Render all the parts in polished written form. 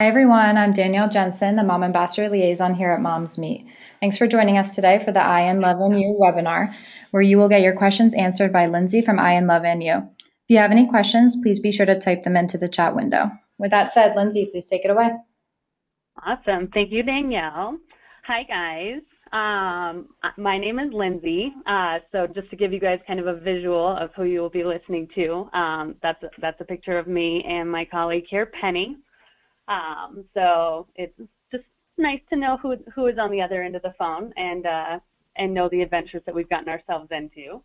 Hi everyone, I'm Danielle Jensen, the Mom Ambassador Liaison here at Moms Meet. Thanks for joining us today for the I and Love and You webinar, where you will get your questions answered by Lindsay from I and Love and You. If you have any questions, please be sure to type them into the chat window. With that said, Lindsay, please take it away. Awesome. Thank you, Danielle. Hi, guys. My name is Lindsay. So just to give you guys kind of a visual of who you will be listening to, that's a picture of me and my colleague here, Penny. So it's just nice to know who is on the other end of the phone and know the adventures that we've gotten ourselves into.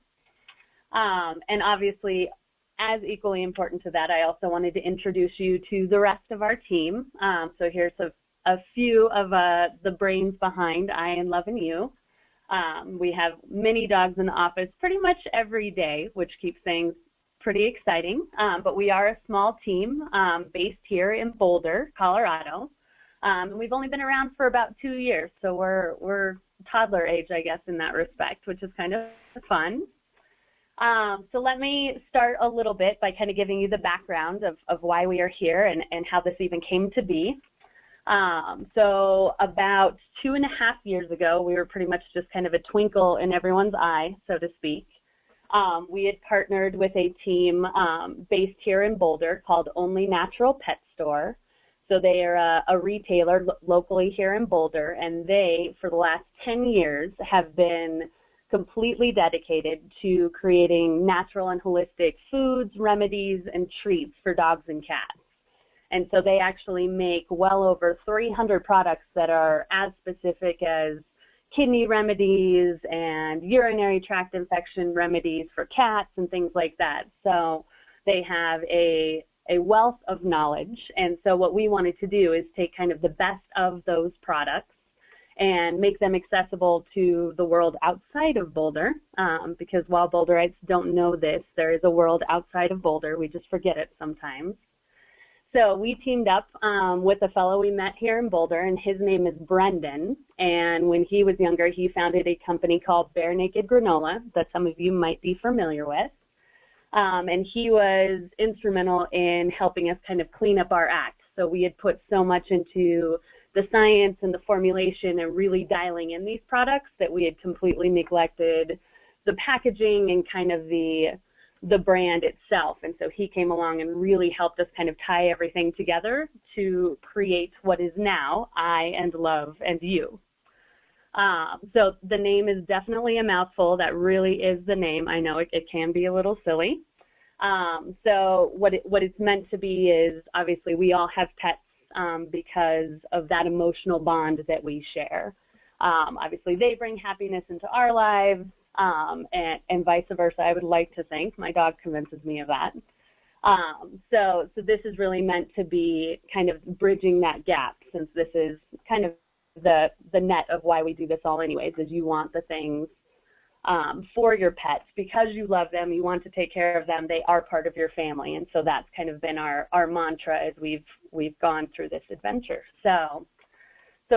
And obviously, as equally important to that, I also wanted to introduce you to the rest of our team. So here's a few of the brains behind I and Love and You. We have many dogs in the office pretty much every day, which keeps things pretty exciting, but we are a small team based here in Boulder, Colorado. And we've only been around for about 2 years, so we're toddler age, I guess, in that respect, which is kind of fun. So let me start a little bit by kind of giving you the background of why we are here and how this even came to be. So about 2.5 years ago, we were pretty much just kind of a twinkle in everyone's eye, so to speak. We had partnered with a team based here in Boulder called Only Natural Pet Store. So they are a retailer locally here in Boulder, and they, for the last 10 years, have been completely dedicated to creating natural and holistic foods, remedies, and treats for dogs and cats. And so they actually make well over 300 products that are as specific as kidney remedies and urinary tract infection remedies for cats and things like that. So they have a wealth of knowledge. And so what we wanted to do is take kind of the best of those products and make them accessible to the world outside of Boulder, because while Boulderites don't know this, there is a world outside of Boulder. We just forget it sometimes. So we teamed up with a fellow we met here in Boulder, and his name is Brendan. And when he was younger, he founded a company called Bare Naked Granola that some of you might be familiar with. And he was instrumental in helping us kind of clean up our act. So we had put so much into the science and the formulation and really dialing in these products that we had completely neglected the packaging and kind of the brand itself. And so he came along and really helped us kind of tie everything together to create what is now I and Love and You. So the name is definitely a mouthful. That really is the name. I know it can be a little silly. So what it's meant to be is, obviously we all have pets because of that emotional bond that we share. Obviously they bring happiness into our lives. And vice versa, I would like to think. My dog convinces me of that. So this is really meant to be kind of bridging that gap, since this is kind of the net of why we do this all anyways, is you want the things for your pets. Because you love them, you want to take care of them, they are part of your family. And so that's kind of been our mantra as we've gone through this adventure. So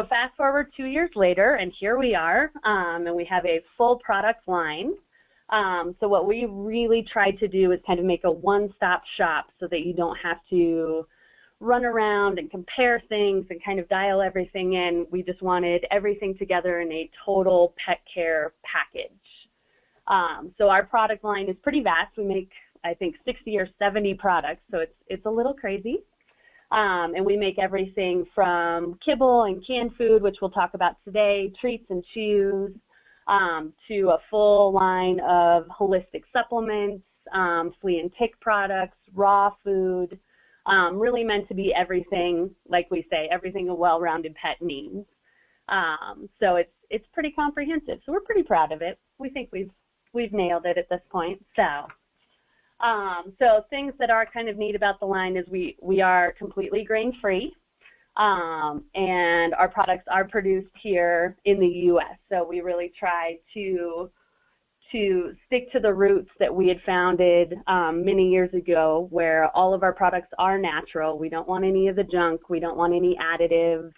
fast forward 2 years later, and here we are, and we have a full product line. So what we really tried to do is kind of make a one-stop shop so that you don't have to run around and compare things and kind of dial everything in. We just wanted everything together in a total pet care package. So our product line is pretty vast. We make, I think, 60 or 70 products, so it's a little crazy. And we make everything from kibble and canned food, which we'll talk about today, treats and chews, to a full line of holistic supplements, flea and tick products, raw food, really meant to be everything, like we say, everything a well-rounded pet needs. So it's pretty comprehensive. So we're pretty proud of it. We think we've nailed it at this point. So things that are kind of neat about the line is we are completely grain-free, and our products are produced here in the U.S. So we really try to stick to the roots that we had founded many years ago, where all of our products are natural. We don't want any of the junk. We don't want any additives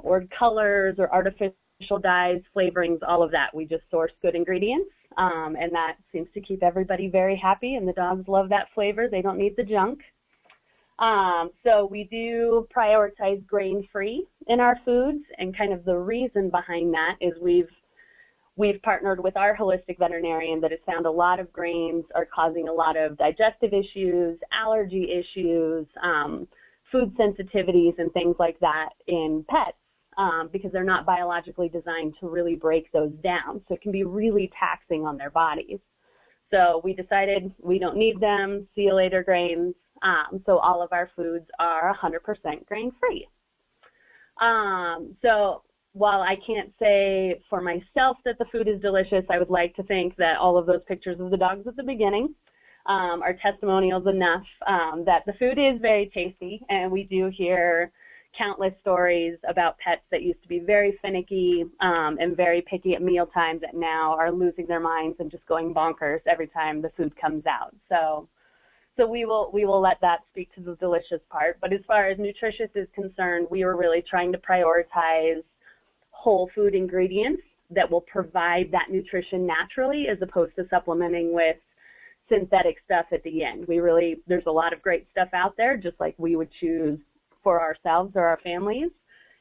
or colors or artificial dyes, flavorings, all of that. We just source good ingredients. And that seems to keep everybody very happy, and the dogs love that flavor. They don't need the junk. So we do prioritize grain-free in our foods, and kind of the reason behind that is we've partnered with our holistic veterinarian that has found a lot of grains are causing a lot of digestive issues, allergy issues, food sensitivities, and things like that in pets because they're not biologically designed to really break those down. So it can be really taxing on their bodies. So we decided we don't need them, see you later grains. So all of our foods are 100% grain-free. So while I can't say for myself that the food is delicious, I would like to think that all of those pictures of the dogs at the beginning are testimonials enough that the food is very tasty, and we do hear countless stories about pets that used to be very finicky and very picky at meal times that now are losing their minds and just going bonkers every time the food comes out. So we will let that speak to the delicious part. But as far as nutritious is concerned, we were really trying to prioritize whole food ingredients that will provide that nutrition naturally as opposed to supplementing with synthetic stuff at the end. There's a lot of great stuff out there, just like we would choose for ourselves or our families.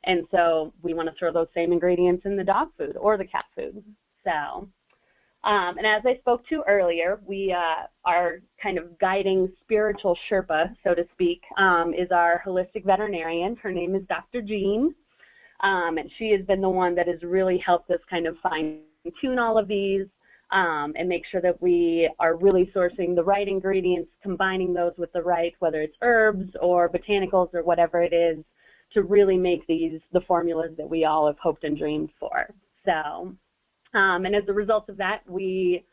And so we want to throw those same ingredients in the dog food or the cat food. So, and as I spoke to earlier, we our kind of guiding spiritual Sherpa, so to speak, is our holistic veterinarian. Her name is Dr. Jean. And she has been the one that has really helped us kind of fine-tune all of these and make sure that we are really sourcing the right ingredients, combining those with the right, whether it's herbs or botanicals or whatever it is, to really make these the formulas that we all have hoped and dreamed for. So, and as a result of that, we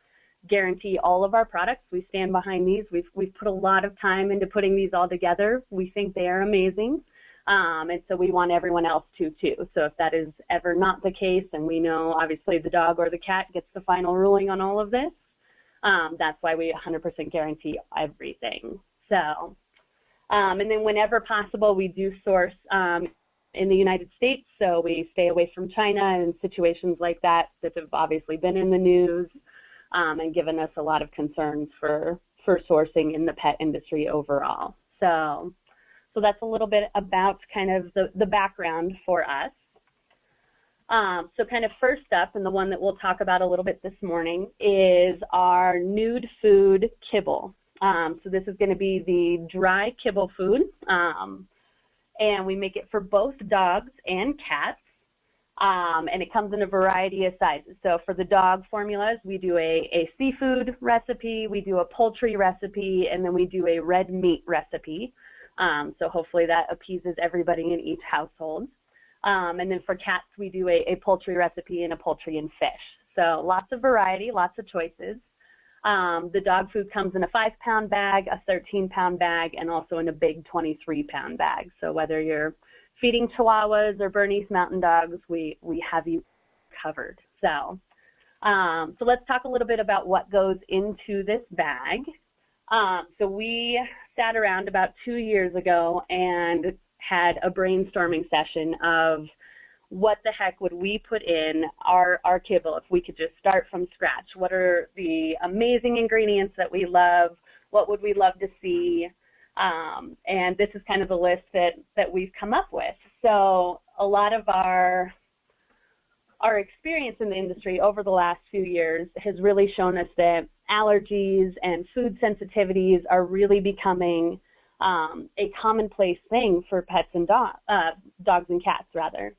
guarantee all of our products. We stand behind these. We've put a lot of time into putting these all together. We think they are amazing. And so we want everyone else to too. So if that is ever not the case, and we know obviously the dog or the cat gets the final ruling on all of this, that's why we 100% guarantee everything. So, and then whenever possible, we do source in the United States. So we stay away from China and situations like that that have obviously been in the news and given us a lot of concerns for sourcing in the pet industry overall. So that's a little bit about kind of the background for us. So kind of first up, and the one that we'll talk about a little bit this morning, is our nude food kibble. So this is going to be the dry kibble food, and we make it for both dogs and cats, and it comes in a variety of sizes. So for the dog formulas, we do a seafood recipe, we do a poultry recipe, and then we do a red meat recipe. So hopefully that appeases everybody in each household. And then for cats, we do a poultry recipe and a poultry and fish. So lots of variety, lots of choices. The dog food comes in a 5-pound bag, a 13-pound bag, and also in a big 23-pound bag. So whether you're feeding Chihuahuas or Bernese Mountain Dogs, we have you covered. So let's talk a little bit about what goes into this bag. So we sat around about 2 years ago and had a brainstorming session of what the heck would we put in our kibble if we could just start from scratch. What are the amazing ingredients that we love? What would we love to see? And this is kind of the list that we've come up with. So a lot of our experience in the industry over the last few years has really shown us that allergies and food sensitivities are really becoming a commonplace thing for pets and dogs and cats, rather.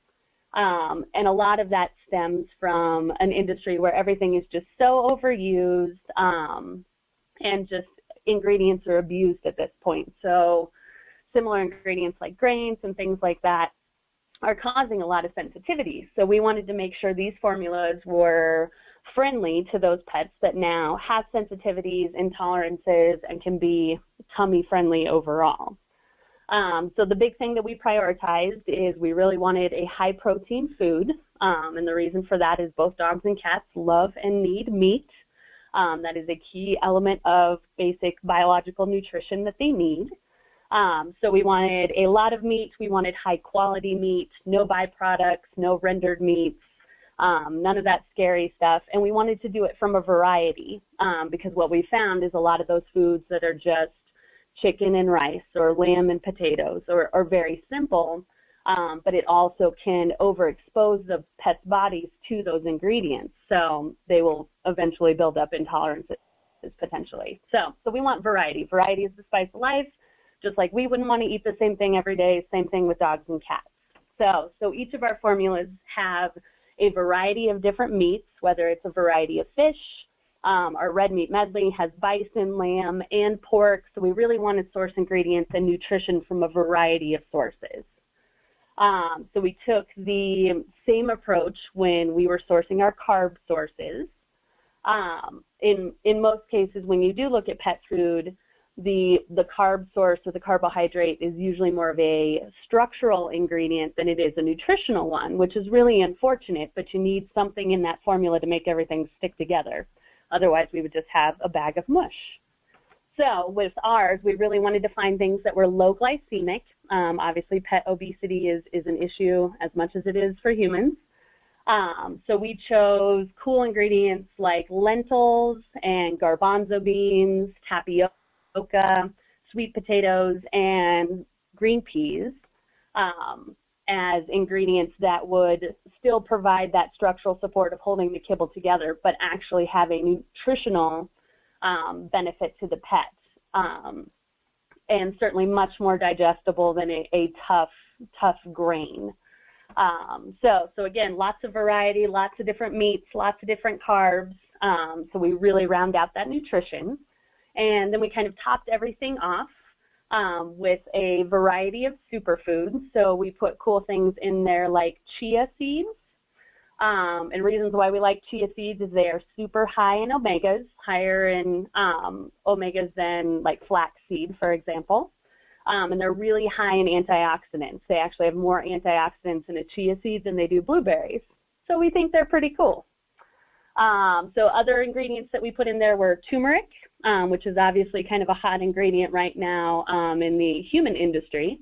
And a lot of that stems from an industry where everything is just so overused and just ingredients are abused at this point. So similar ingredients like grains and things like that are causing a lot of sensitivity. So we wanted to make sure these formulas were friendly to those pets that now have sensitivities, intolerances, and can be tummy friendly overall. So the big thing that we prioritized is we really wanted a high protein food. And the reason for that is both dogs and cats love and need meat. That is a key element of basic biological nutrition that they need. So we wanted a lot of meat. We wanted high quality meat, no byproducts, no rendered meats, none of that scary stuff. And we wanted to do it from a variety because what we found is a lot of those foods that are just chicken and rice or lamb and potatoes, or very simple, but it also can overexpose the pet's bodies to those ingredients. So they will eventually build up intolerances potentially. So we want variety. Variety is the spice of life. Just like we wouldn't want to eat the same thing every day, same thing with dogs and cats. So each of our formulas have a variety of different meats, whether it's a variety of fish. Our red meat medley has bison, lamb, and pork. So we really want to source ingredients and nutrition from a variety of sources. So we took the same approach when we were sourcing our carb sources. In most cases, when you do look at pet food, the carb source or the carbohydrate is usually more of a structural ingredient than it is a nutritional one, which is really unfortunate, but you need something in that formula to make everything stick together. Otherwise, we would just have a bag of mush. So with ours, we really wanted to find things that were low glycemic. Obviously, pet obesity is an issue as much as it is for humans. So we chose cool ingredients like lentils and garbanzo beans, tapioca, sweet potatoes, and green peas as ingredients that would still provide that structural support of holding the kibble together, but actually have a nutritional benefit to the pet, and certainly much more digestible than a tough grain. So again, lots of variety, lots of different meats, lots of different carbs. So we really round out that nutrition. And then we kind of topped everything off with a variety of superfoods. So we put cool things in there like chia seeds. And reasons why we like chia seeds is they are super high in omegas, higher in omegas than like flaxseed, for example. And they're really high in antioxidants. They actually have more antioxidants in a chia seed than they do blueberries. So we think they're pretty cool. So other ingredients that we put in there were turmeric, which is obviously kind of a hot ingredient right now in the human industry.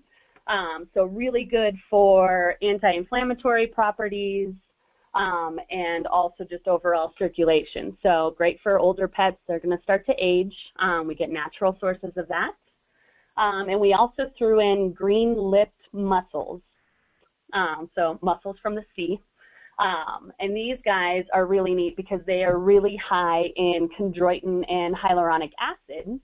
So really good for anti-inflammatory properties and also just overall circulation. So great for older pets. They're going to start to age. We get natural sources of that. And we also threw in green-lipped mussels, so mussels from the sea. And these guys are really neat because they are really high in chondroitin and hyaluronic acid,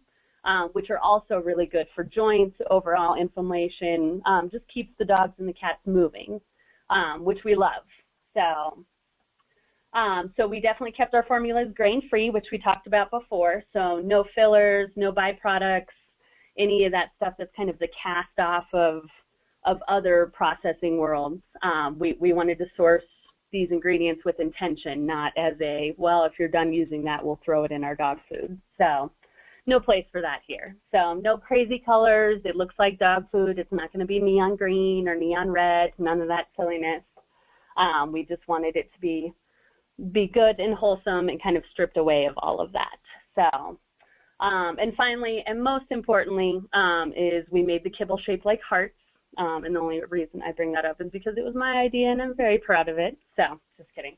which are also really good for joints, overall inflammation, just keeps the dogs and the cats moving, which we love. So we definitely kept our formulas grain-free, which we talked about before, so no fillers, no byproducts, any of that stuff that's kind of the cast off of other processing worlds. We wanted to source these ingredients with intention, not as a, well, if you're done using that, we'll throw it in our dog food. So no place for that here. So no crazy colors. It looks like dog food. It's not going to be neon green or neon red, none of that silliness. We just wanted it to be good and wholesome and kind of stripped away of all of that. So, and finally, and most importantly, is we made the kibble shaped like hearts. And the only reason I bring that up is because it was my idea and I'm very proud of it. So, just kidding.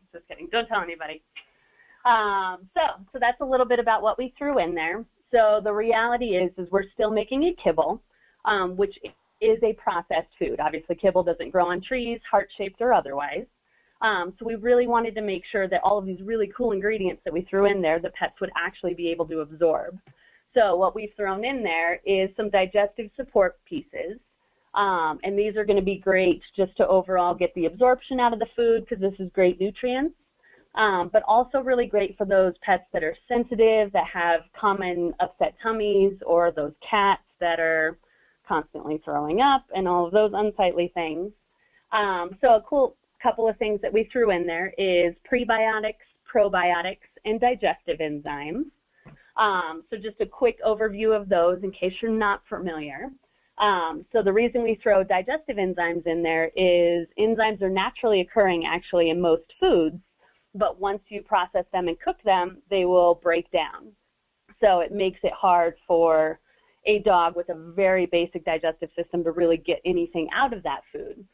Don't tell anybody. So that's a little bit about what we threw in there. So the reality is we're still making a kibble, which is a processed food. Obviously, kibble doesn't grow on trees, heart-shaped or otherwise. So we really wanted to make sure that all of these really cool ingredients that we threw in there, the pets would actually be able to absorb. So what we've thrown in there is some digestive support pieces. And these are going to be great just to overall get the absorption out of the food because this is great nutrients, but also really great for those pets that are sensitive, that have common upset tummies, or those cats that are constantly throwing up and all of those unsightly things. So a cool couple of things that we threw in there is prebiotics, probiotics, and digestive enzymes. So just a quick overview of those in case you're not familiar. So the reason we throw digestive enzymes in there is enzymes are naturally occurring actually in most foods, but once you process them and cook them, they will break down. So it makes it hard for a dog with a very basic digestive system to really get anything out of that food.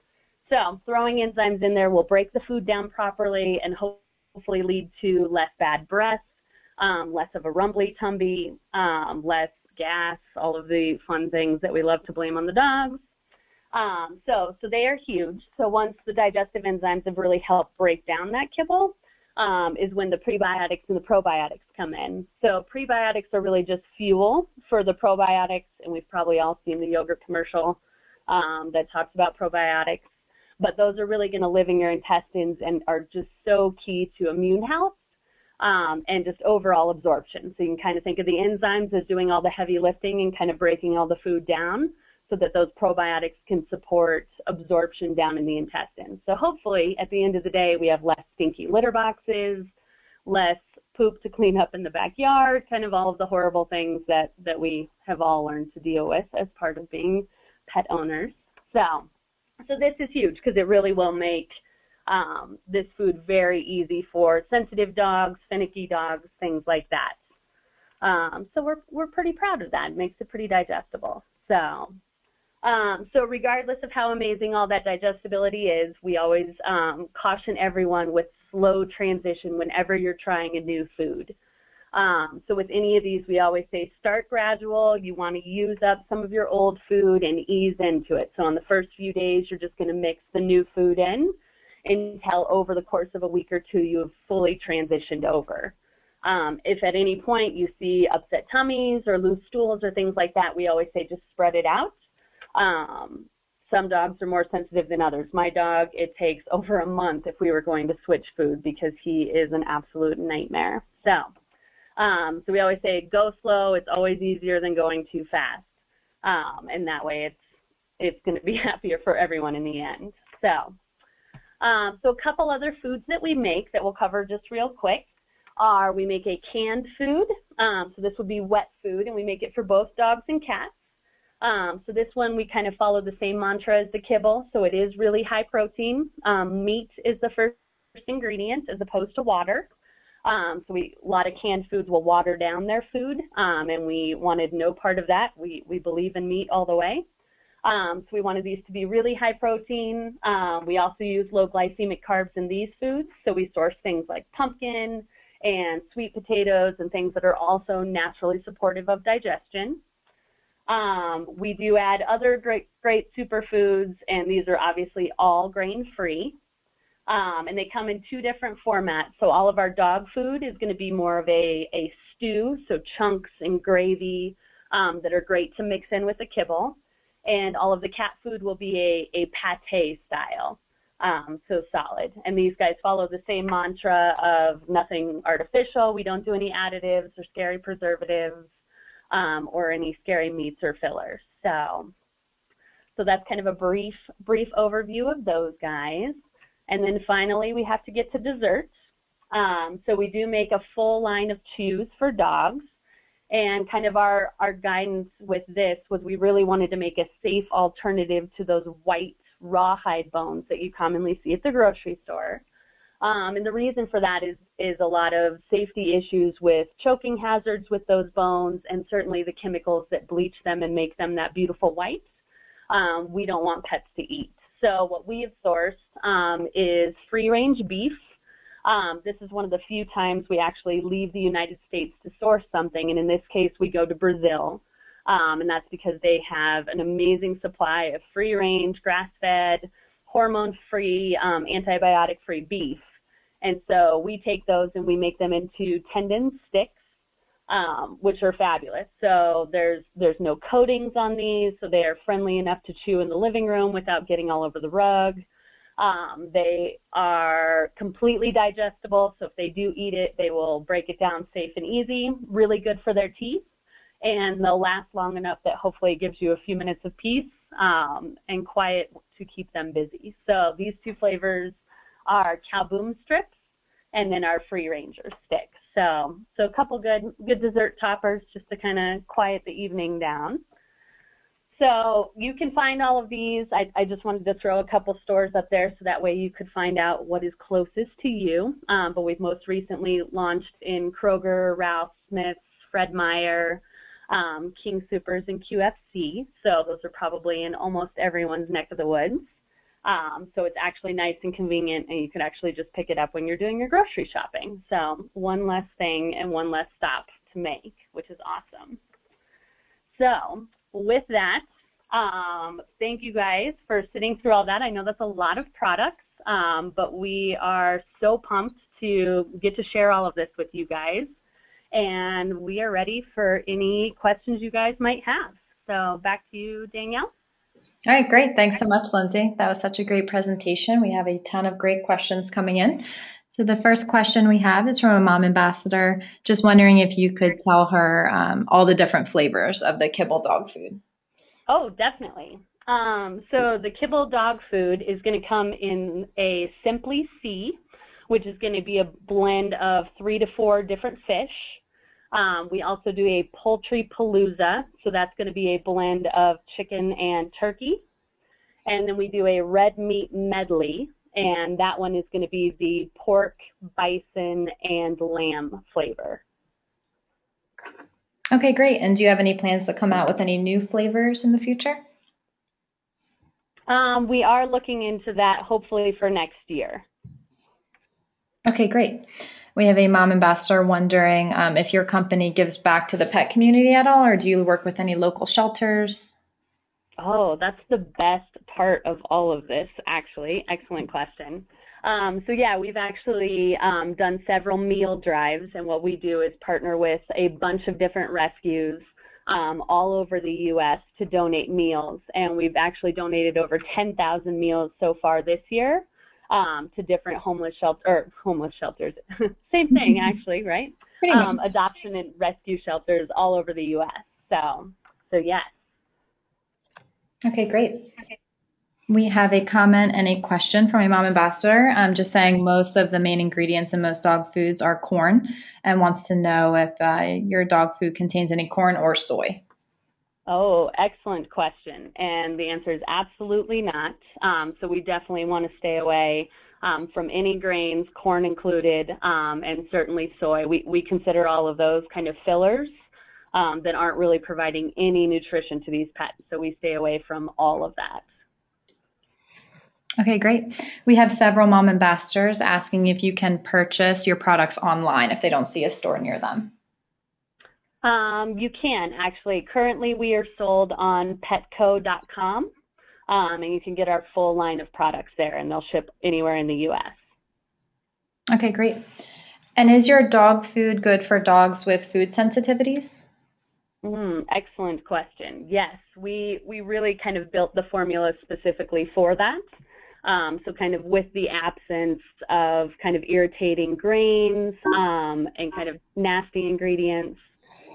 So throwing enzymes in there will break the food down properly and hopefully lead to less bad breath, less of a rumbly tummy, less gas, all of the fun things that we love to blame on the dogs. So they are huge. So once the digestive enzymes have really helped break down that kibble, is when the prebiotics and the probiotics come in. So prebiotics are really just fuel for the probiotics, and we've probably all seen the yogurt commercial that talks about probiotics. But those are really going to live in your intestines and are just so key to immune health and just overall absorption. So you can kind of think of the enzymes as doing all the heavy lifting and kind of breaking all the food down so that those probiotics can support absorption down in the intestines. So hopefully at the end of the day, we have less stinky litter boxes, less poop to clean up in the backyard, kind of all of the horrible things that we have all learned to deal with as part of being pet owners. So this is huge because it really will make this food very easy for sensitive dogs, finicky dogs, things like that. So we're pretty proud of that. It makes it pretty digestible. So regardless of how amazing all that digestibility is, we always caution everyone with slow transition whenever you're trying a new food. So with any of these, we always say start gradual. You want to use up some of your old food and ease into it. So on the first few days, you're just going to mix the new food in until over the course of a week or two, you have fully transitioned over. If at any point you see upset tummies or loose stools or things like that, we always say just spread it out. Some dogs are more sensitive than others. My dog, it takes over a month if we were going to switch food because he is an absolute nightmare. So we always say go slow. It's always easier than going too fast. And that way it's going to be happier for everyone in the end. So a couple other foods that we make that we'll cover just real quick are we make a canned food. So this would be wet food, and we make it for both dogs and cats. So this one, we kind of follow the same mantra as the kibble. So it is really high protein. Meat is the first ingredient as opposed to water. So a lot of canned foods will water down their food, and we wanted no part of that. We believe in meat all the way. So we wanted these to be really high protein. We also use low glycemic carbs in these foods. So we source things like pumpkin and sweet potatoes and things that are also naturally supportive of digestion. We do add other great superfoods, and these are obviously all grain-free. And they come in two different formats. So all of our dog food is going to be more of a stew, so chunks and gravy that are great to mix in with the kibble. And all of the cat food will be a pate style, so solid. And these guys follow the same mantra of nothing artificial. We don't do any additives or scary preservatives or any scary meats or fillers. So that's kind of a brief overview of those guys. And then finally, we have to get to desserts. So we do make a full line of chews for dogs. And kind of our guidance with this was we really wanted to make a safe alternative to those white rawhide bones that you commonly see at the grocery store. And the reason for that is a lot of safety issues with choking hazards with those bones, and certainly the chemicals that bleach them and make them that beautiful white. We don't want pets to eat. So what we have sourced is free-range beef. This is one of the few times we actually leave the United States to source something, and in this case we go to Brazil, and that's because they have an amazing supply of free-range, grass-fed, hormone-free, antibiotic-free beef. And so we take those and we make them into tendon sticks, which are fabulous. So there's no coatings on these, so they are friendly enough to chew in the living room without getting all over the rug. They are completely digestible, so if they do eat it, they will break it down safe and easy, really good for their teeth, and they'll last long enough that hopefully it gives you a few minutes of peace and quiet to keep them busy. So these two flavors are cow boom strips and then our free ranger sticks. So a couple good dessert toppers just to kind of quiet the evening down. So you can find all of these. I just wanted to throw a couple stores up there so that way you could find out what is closest to you. But we've most recently launched in Kroger, Ralph, Smith's, Fred Meyer, King Soopers, and QFC. So those are probably in almost everyone's neck of the woods. So it's actually nice and convenient, and you can actually just pick it up when you're doing your grocery shopping. So one less thing and one less stop to make, which is awesome. So with that, thank you guys for sitting through all that. I know that's a lot of products, but we are so pumped to get to share all of this with you guys. And we are ready for any questions you guys might have. So back to you, Danielle. All right, great. Thanks so much, Lindsay. That was such a great presentation. We have a ton of great questions coming in. So the first question we have is from a mom ambassador, just wondering if you could tell her all the different flavors of the kibble dog food. Oh, definitely. So the kibble dog food is going to come in a Simply C, which is going to be a blend of 3 to 4 different fish. We also do a poultry palooza, so that's going to be a blend of chicken and turkey. And then we do a red meat medley, and that one is going to be the pork, bison, and lamb flavor. Okay, great. And do you have any plans to come out with any new flavors in the future? We are looking into that hopefully for next year. Okay, great. We have a mom ambassador wondering if your company gives back to the pet community at all, or do you work with any local shelters? Oh, that's the best part of all of this, actually. Excellent question. So yeah, we've actually done several meal drives, and what we do is partner with a bunch of different rescues all over the U.S. to donate meals, and we've actually donated over 10,000 meals so far this year. To different homeless shelters, same thing actually, right? Adoption and rescue shelters all over the U.S. So yes. Okay, great. We have a comment and a question from a mom ambassador, just saying most of the main ingredients in most dog foods are corn, and wants to know if your dog food contains any corn or soy. Oh, excellent question. And the answer is absolutely not. So we definitely want to stay away from any grains, corn included, and certainly soy. We consider all of those kind of fillers that aren't really providing any nutrition to these pets. So we stay away from all of that. Okay, great. We have several mom ambassadors asking if you can purchase your products online if they don't see a store near them. You can actually. Currently, we are sold on petco.com, and you can get our full line of products there, and they'll ship anywhere in the U.S. Okay, great. And is your dog food good for dogs with food sensitivities? Excellent question. Yes, we really kind of built the formula specifically for that. So kind of with the absence of kind of irritating grains and kind of nasty ingredients,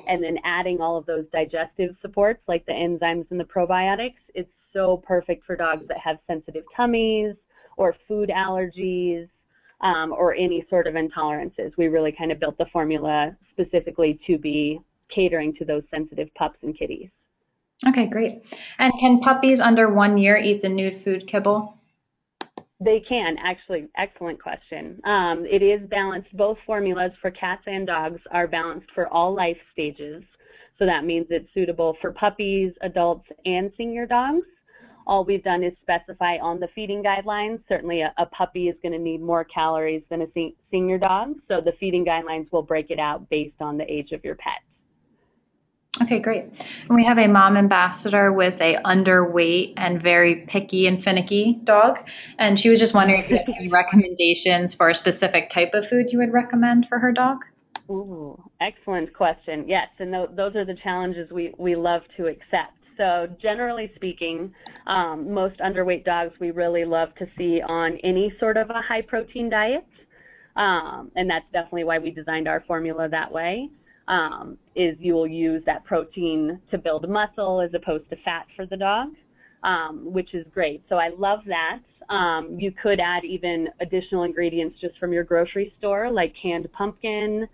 and then adding all of those digestive supports like the enzymes and the probiotics, it's so perfect for dogs that have sensitive tummies or food allergies or any sort of intolerances. We really kind of built the formula specifically to be catering to those sensitive pups and kitties. Okay, great. And can puppies under 1 year eat the nude food kibble? They can, actually. Excellent question. It is balanced. Both formulas for cats and dogs are balanced for all life stages. So that means it's suitable for puppies, adults, and senior dogs. All we've done is specify on the feeding guidelines. Certainly a puppy is going to need more calories than a senior dog. So the feeding guidelines will break it out based on the age of your pet. Okay, great. And we have a mom ambassador with a underweight and very picky and finicky dog. And she was just wondering if you had any recommendations for a specific type of food you would recommend for her dog. Ooh, excellent question. Yes, and those are the challenges we love to accept. So generally speaking, most underweight dogs we really love to see on any sort of a high protein diet. And that's definitely why we designed our formula that way. Is you will use that protein to build muscle as opposed to fat for the dog, which is great. So I love that. You could add even additional ingredients just from your grocery store, like canned pumpkin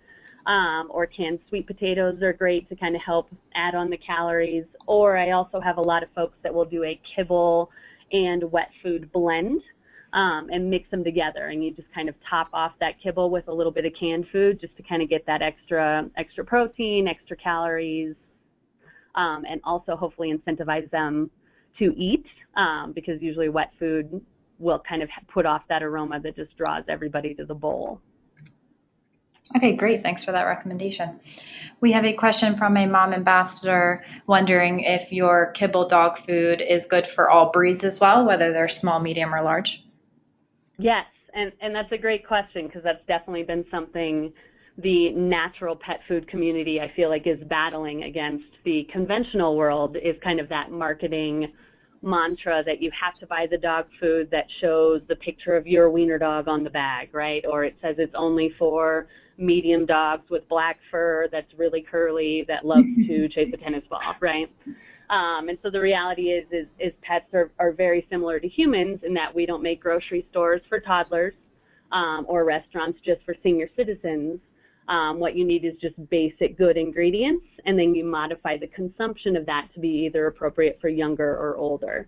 or canned sweet potatoes are great to kind of help add on the calories. Or I also have a lot of folks that will do a kibble and wet food blend. And mix them together, and you just kind of top off that kibble with a little bit of canned food just to kind of get that extra protein, extra calories, and also hopefully incentivize them to eat because usually wet food will kind of put off that aroma that just draws everybody to the bowl. Okay, great. Thanks for that recommendation. We have a question from a mom ambassador wondering if your kibble dog food is good for all breeds as well, whether they're small, medium, or large. Yes, and that's a great question because that's definitely been something the natural pet food community I feel like is battling against. The conventional world is kind of that marketing mantra that you have to buy the dog food that shows the picture of your wiener dog on the bag, right? Or it says it's only for medium dogs with black fur that's really curly that loves to chase a tennis ball, right? And so the reality is pets are very similar to humans in that we don't make grocery stores for toddlers or restaurants just for senior citizens. What you need is just basic good ingredients, and then you modify the consumption of that to be either appropriate for younger or older.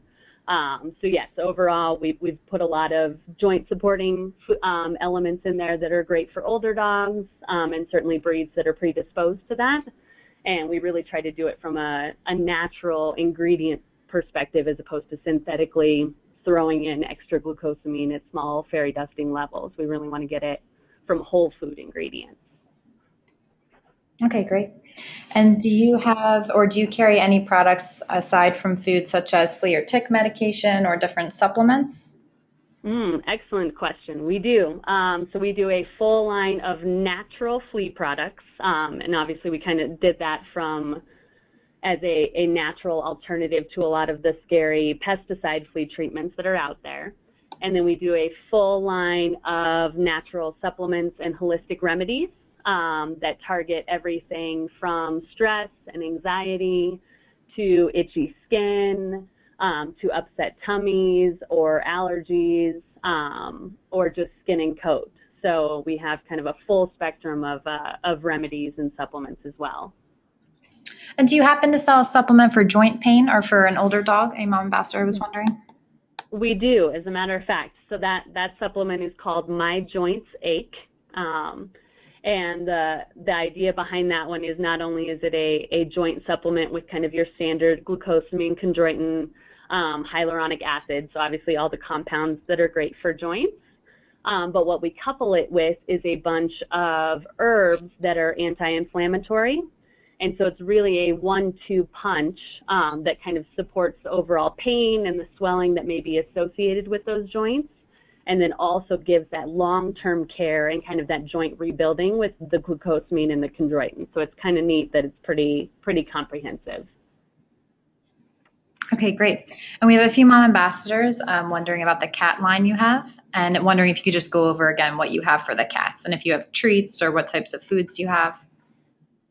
So yes, overall, we've put a lot of joint supporting elements in there that are great for older dogs, and certainly breeds that are predisposed to that. And we really try to do it from a natural ingredient perspective as opposed to synthetically throwing in extra glucosamine at small fairy dusting levels. We really want to get it from whole food ingredients. Okay, great. And do you carry any products aside from food, such as flea or tick medication or different supplements? Excellent question. We do. So we do a full line of natural flea products, and obviously we kind of did that as a natural alternative to a lot of the scary pesticide flea treatments that are out there. And then we do a full line of natural supplements and holistic remedies that target everything from stress and anxiety to itchy skin, to upset tummies or allergies, or just skin and coat. So we have kind of a full spectrum of remedies and supplements as well. And do you happen to sell a supplement for joint pain or for an older dog? A mom ambassador was wondering. We do, as a matter of fact. So that supplement is called My Joints Ache. And the idea behind that one is not only is it a joint supplement with kind of your standard glucosamine, chondroitin, hyaluronic acid, so obviously all the compounds that are great for joints, but what we couple it with is a bunch of herbs that are anti-inflammatory. And so it's really a 1-2 punch that kind of supports the overall pain and the swelling that may be associated with those joints, and then also gives that long-term care and kind of that joint rebuilding with the glucosamine and the chondroitin. So it's kind of neat that it's pretty comprehensive. Okay, great. And we have a few mom ambassadors wondering about the cat line you have, and wondering if you could just go over again what you have for the cats, and if you have treats or what types of foods you have.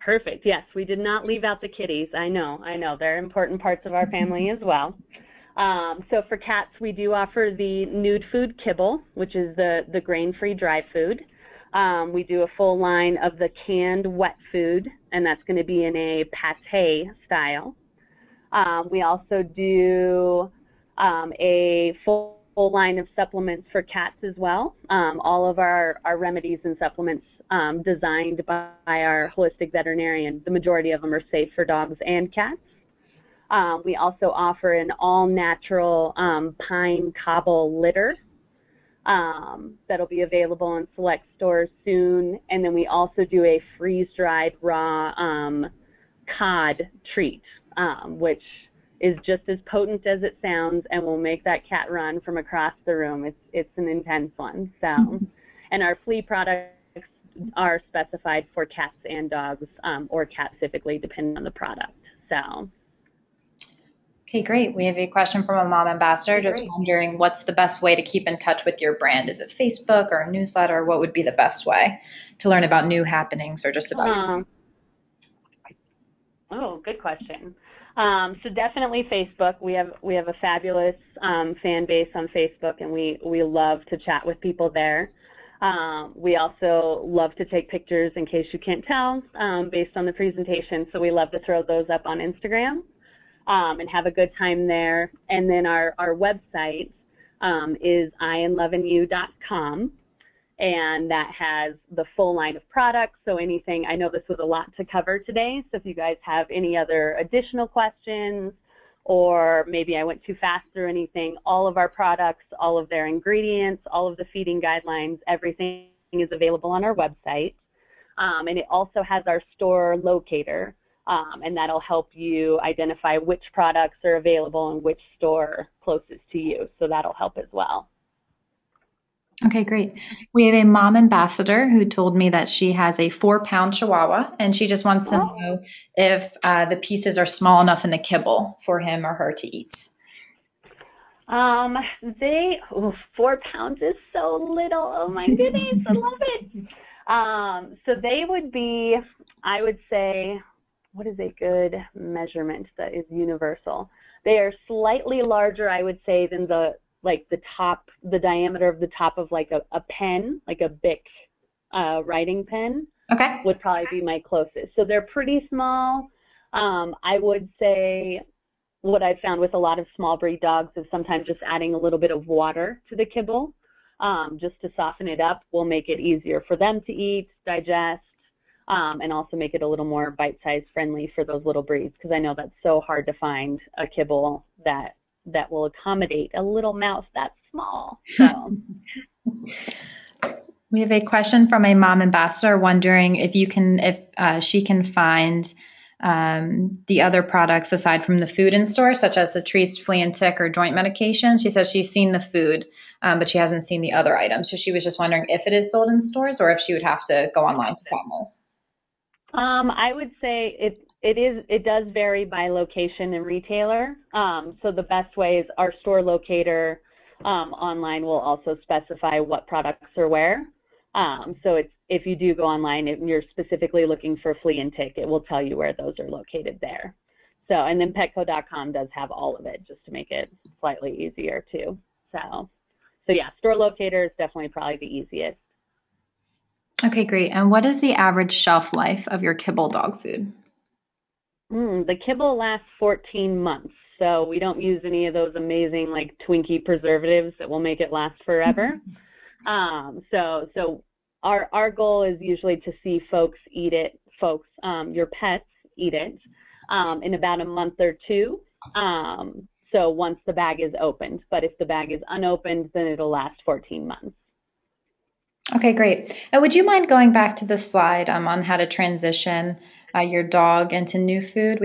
Perfect. Yes, we did not leave out the kitties. I know. They're important parts of our family as well. So for cats, we do offer the nude food kibble, which is the grain-free dry food. We do a full line of the canned wet food, and that's going to be in a pate style. We also do a full line of supplements for cats as well. All of our remedies and supplements designed by our holistic veterinarian. The majority of them are safe for dogs and cats. We also offer an all-natural pine cobble litter that'll be available in select stores soon. And then we also do a freeze-dried raw cod treat, which is just as potent as it sounds and will make that cat run from across the room. It's an intense one. So, and our flea products are specified for cats and dogs, or cats typically, depending on the product. So. Okay, great. We have a question from a mom ambassador just wondering what's the best way to keep in touch with your brand. Is it Facebook or a newsletter? What would be the best way to learn about new happenings or just about Oh, good question. So definitely Facebook. We have a fabulous fan base on Facebook, and we love to chat with people there. We also love to take pictures, in case you can't tell, based on the presentation. So we love to throw those up on Instagram. And have a good time there. And then our website is iamlovingyou.com, and that has the full line of products. So anything, I know this was a lot to cover today, so if you guys have any other additional questions, or maybe I went too fast through anything, all of our products, all of their ingredients, all of the feeding guidelines, everything is available on our website. And it also has our store locator, and that'll help you identify which products are available in which store closest to you. So that'll help as well. Okay, great. We have a mom ambassador who told me that she has a 4-pound Chihuahua, and she just wants to know if the pieces are small enough in the kibble for him or her to eat. 4 pounds is so little. Oh my goodness, I love it. So they would be, I would say, what is a good measurement that is universal? They are slightly larger, I would say, than the diameter of the top of like a pen, like a Bic writing pen. Okay. Would probably be my closest. So they're pretty small. I would say what I've found with a lot of small breed dogs is sometimes just adding a little bit of water to the kibble, just to soften it up, will make it easier for them to eat, digest, and also make it a little more bite-sized friendly for those little breeds, because I know that's so hard to find a kibble that will accommodate a little mouse that small. So. We have a question from a mom ambassador wondering if she can find the other products aside from the food in store, such as the treats, flea and tick, or joint medication. She says she's seen the food, but she hasn't seen the other items. So she was just wondering if it is sold in stores or if she would have to go online to find those. I would say it does vary by location and retailer. So the best way is our store locator online will also specify what products are where. So if you do go online and you're specifically looking for flea and tick, it will tell you where those are located there. So, and then Petco.com does have all of it just to make it slightly easier too. So yeah, store locator is definitely probably the easiest. Okay, great. And what is the average shelf life of your kibble dog food? The kibble lasts 14 months. So we don't use any of those amazing like Twinkie preservatives that will make it last forever. So our goal is usually to see your pets eat it in about a month or two. So once the bag is opened, but if the bag is unopened, then it'll last 14 months. Okay, great. Would you mind going back to the slide on how to transition your dog into new food?